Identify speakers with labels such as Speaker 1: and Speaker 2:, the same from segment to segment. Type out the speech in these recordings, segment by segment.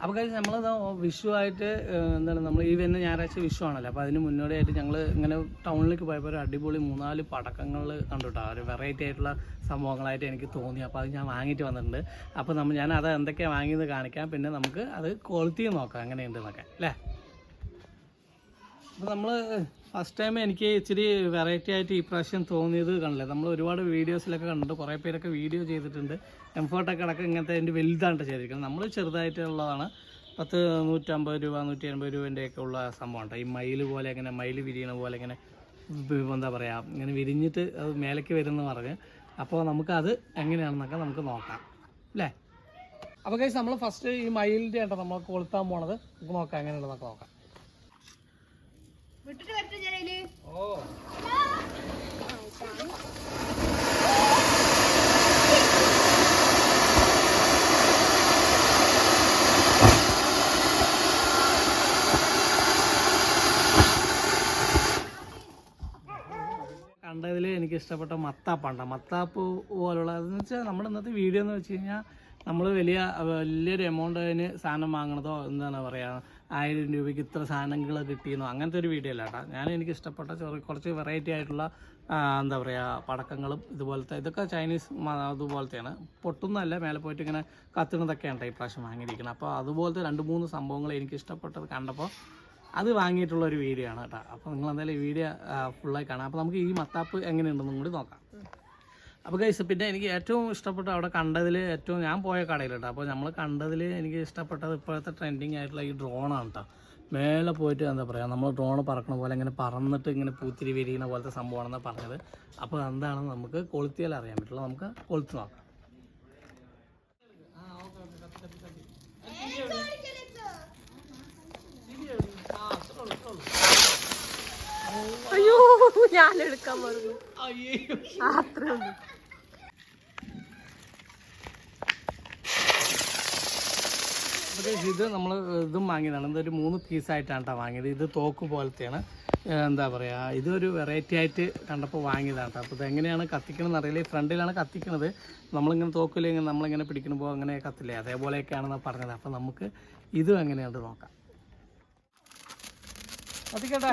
Speaker 1: അപ്പോൾ കഴിച്ച് നമ്മളിത് വിഷുവായിട്ട് എന്താണ് നമ്മൾ ഈ വരുന്ന ഞായറാഴ്ച വിഷു ആണല്ലോ. അപ്പോൾ അതിന് മുന്നോടിയായിട്ട് ഞങ്ങൾ ഇങ്ങനെ ടൗണിലേക്ക് പോയപ്പോൾ ഒരു അടിപൊളി 3-4 പടക്കങ്ങൾ കണ്ടുട്ടോ. ഒരു വെറൈറ്റി ആയിട്ടുള്ള സംഭവങ്ങളായിട്ട് എനിക്ക് തോന്നി. അപ്പോൾ അത് ഞാൻ വാങ്ങിയിട്ട് വന്നിട്ടുണ്ട്. അപ്പോൾ ഞാൻ അത് എന്തൊക്കെയാണ് വാങ്ങിയത് കാണിക്കാം. പിന്നെ നമുക്ക് അത് ക്വാളിറ്റി നോക്കാം എങ്ങനെയുണ്ടെന്നൊക്കെ അല്ലേ. അപ്പോൾ നമ്മൾ ഫസ്റ്റ് ടൈം എനിക്ക് ഇച്ചിരി വെറൈറ്റി ആയിട്ട് ഈ പ്രാവശ്യം തോന്നിയത് കണ്ടില്ലേ. നമ്മൾ ഒരുപാട് വീഡിയോസിലൊക്കെ കണ്ടിട്ട് കുറേ പേരൊക്കെ വീഡിയോ ചെയ്തിട്ടുണ്ട്. എംഫോർട്ടൊക്കെ അടക്കം ഇങ്ങനത്തെ അതിൻ്റെ വലുതാണ് ചെയ്തിരിക്കുന്നത്. നമ്മൾ ചെറുതായിട്ടുള്ളതാണ്. 150 രൂപ 180 രൂപേൻ്റെയൊക്കെ ഉള്ള സംഭവമാണ്. ഈ മയിൽ പോലെ ഇങ്ങനെ മയിൽ വിരിയണ പോലെ ഇങ്ങനെ എന്താ പറയുക ഇങ്ങനെ വിരിഞ്ഞിട്ട് അത് മേലേക്ക് വരുമെന്ന് പറഞ്ഞ്. അപ്പോൾ നമുക്കത് എങ്ങനെയാണെന്നൊക്കെ നമുക്ക് നോക്കാം അല്ലേ. അപ്പോൾ ഗൈസ് നമ്മൾ ഫസ്റ്റ് ഈ മയിലിൻ്റെ ആട്ടോ നമ്മൾ കൊളുത്താൻ പോണത്. നമുക്ക് നോക്കാം എങ്ങനെയുള്ളതൊക്കെ നോക്കാം. കണ്ടതിൽ എനിക്ക് ഇഷ്ടപ്പെട്ട മത്താപ്പാണ്ട. മത്താപ്പ് പോലുള്ള അതെന്ന് വെച്ചാൽ നമ്മുടെ ഇന്നത്തെ വീഡിയോ എന്ന് വെച്ച് കഴിഞ്ഞാൽ നമ്മൾ വലിയൊരു എമൗണ്ട് അതിന് സാധനം വാങ്ങണതോ എന്താണ് പറയുക 1000 രൂപയ്ക്ക് ഇത്ര സാധനങ്ങൾ കിട്ടിയെന്നോ അങ്ങനത്തെ ഒരു വീഡിയോ അല്ല കേട്ടോ. എനിക്ക് ഇഷ്ടപ്പെട്ട കുറച്ച് വെറൈറ്റി ആയിട്ടുള്ള എന്താ പറയുക പടക്കങ്ങളും ഇതൊക്കെ ചൈനീസ് അതുപോലത്തെയാണ്. പൊട്ടുന്നതല്ല, മേലെ പോയിട്ട് ഇങ്ങനെ കത്തുന്നതൊക്കെയാണ് ഈ പ്രാവശ്യം വാങ്ങിയിരിക്കുന്നത്. അപ്പോൾ അതുപോലത്തെ 2-3 സംഭവങ്ങൾ എനിക്ക് ഇഷ്ടപ്പെട്ടത് കണ്ടപ്പോൾ അത് വാങ്ങിയിട്ടുള്ളൊരു വീഡിയോ ആണ് കേട്ടോ. അപ്പോൾ നിങ്ങൾ എന്തായാലും ഈ വീഡിയോ ഫുള്ളായി കാണാം. അപ്പോൾ നമുക്ക് ഈ മത്താപ്പ് എങ്ങനെയുണ്ടെന്നും കൂടി നോക്കാം. അപ്പോൾ ഗൈസ് പിന്നെ എനിക്ക് ഏറ്റവും ഇഷ്ടപ്പെട്ട അവിടെ കണ്ടതിൽ ഞാൻ പോയ കടയിൽ കേട്ടോ. അപ്പോൾ നമ്മൾ കണ്ടതിൽ എനിക്ക് ഇഷ്ടപ്പെട്ടത് ഇപ്പോഴത്തെ ട്രെൻഡിങ് ആയിട്ടുള്ള ഈ ഡ്രോണാണ് കേട്ടോ. മേലെ പോയിട്ട് എന്താ പറയുക നമ്മൾ ഡ്രോൺ പറക്കണ പോലെ ഇങ്ങനെ പറന്നിട്ട് ഇങ്ങനെ പൂത്തിരി വിരിയുന്ന പോലത്തെ സംഭവമാണെന്നാണ് പറഞ്ഞത്. അപ്പോൾ എന്താണെന്ന് നമുക്ക് കൊളുത്തിയാൽ അറിയാൻ പറ്റുള്ളൂ. നമുക്ക് കൊളുത്ത് നോക്കാം.
Speaker 2: അയ്യോ ഞാൻ എടുക്കാൻ പറഞ്ഞു. അത്രേ ഉള്ളൂ.
Speaker 1: ഇത് നമ്മൾ ഇതും വാങ്ങിയതാണ്. ഇതൊരു 3 പീസായിട്ടാണ് കേട്ടോ വാങ്ങിയത്. ഇത് തോക്ക് പോലത്തെയാണ്. എന്താ പറയുക ഇതൊരു വെറൈറ്റി ആയിട്ട് കണ്ടപ്പോൾ വാങ്ങിയതാണ് കേട്ടോ. അപ്പോൾ ഇതെങ്ങനെയാണ് കത്തിക്കണമെന്ന് അറിയില്ല. ഈ ഫ്രണ്ടിലാണ് കത്തിക്കണത്. നമ്മളിങ്ങനെ തോക്കില്ലെങ്കിൽ നമ്മളിങ്ങനെ പിടിക്കുമ്പോൾ അങ്ങനെ കത്തില്ലേ, അതേപോലെയൊക്കെയാണെന്നാണ് പറഞ്ഞത്. അപ്പോൾ നമുക്ക് ഇതും എങ്ങനെയാണ്ട് നോക്കാം. കത്തിക്കട്ടെ.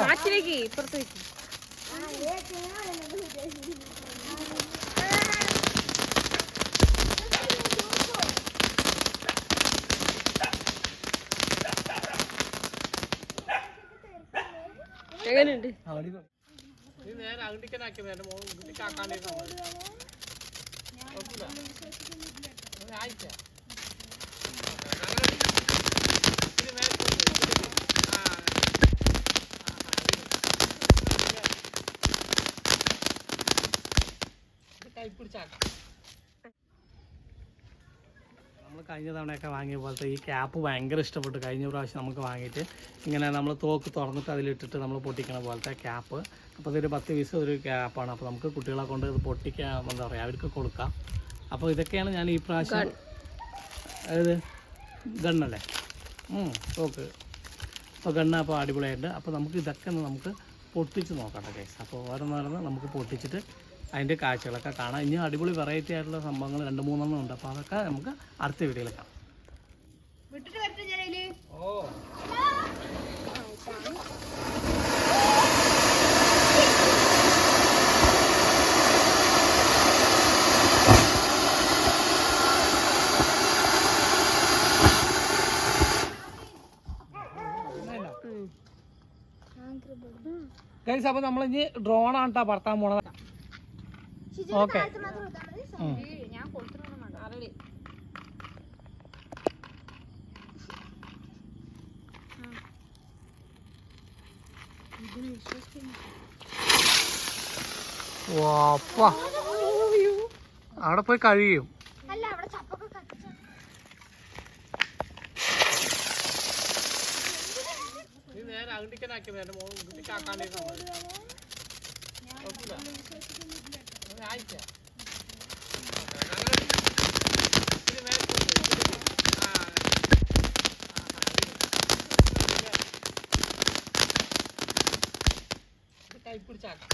Speaker 2: എങ്ങനെയുണ്ട്?
Speaker 1: നേരെ അകണ്ടിക്കനാക്കിയത് എൻ്റെ മോൻ കുട്ടിക്കാക്കാണ്ടിരുന്ന ആഴ്ച കൈപ്പിടിച്ചാക്കാം. നമ്മൾ കഴിഞ്ഞ തവണയൊക്കെ വാങ്ങിയ പോലത്തെ ഈ ക്യാപ്പ് ഭയങ്കര ഇഷ്ടപ്പെട്ടു. കഴിഞ്ഞ പ്രാവശ്യം നമുക്ക് വാങ്ങിയിട്ട് ഇങ്ങനെ നമ്മൾ തോക്ക് തുറന്നിട്ട് അതിലിട്ടിട്ട് നമ്മൾ പൊട്ടിക്കണ പോലത്തെ ക്യാപ്പ്. അപ്പോൾ ഇതൊരു 10 പീസ് ഒരു ക്യാപ്പാണ്. അപ്പോൾ നമുക്ക് കുട്ടികളെ കൊണ്ട് ഇത് പൊട്ടിക്കാൻ എന്താ പറയുക അവർക്ക് കൊടുക്കാം. അപ്പോൾ ഇതൊക്കെയാണ് ഞാൻ ഈ പ്രാവശ്യം അതായത് ഗണ്ണല്ലേ തോക്ക്. അപ്പോൾ ഗണ്ണ് അപ്പോൾ അടിപൊളിയായിട്ട്. അപ്പോൾ നമുക്ക് ഇതൊക്കെ നമുക്ക് പൊട്ടിച്ച് നോക്കാം കേസ്. അപ്പോൾ ഓരോന്നോരോന്ന് നമുക്ക് പൊട്ടിച്ചിട്ട് അതിൻ്റെ കാഴ്ചകളൊക്കെ കാണാം. ഇനി അടിപൊളി വെറൈറ്റി ആയിട്ടുള്ള സംഭവങ്ങൾ 2-3 ഉണ്ട്. അപ്പോൾ അതൊക്കെ നമുക്ക് അടുത്ത വീഡിയോയിൽ കാണാം. അപ്പോൾ നമ്മളിനി ഡ്രോണാണ് കേട്ടോ പറത്താൻ പോണത്. ഓക്കെ അവിടെ പോയി കഴിയും. നേരെ അകണ്ടിക്കനാക്കിയത് എൻ്റെ മോൻ കുട്ടിക്കാക്കാണ്ടിരുന്ന ആഴ്ച കൈപ്പിടിച്ചാക്കാം.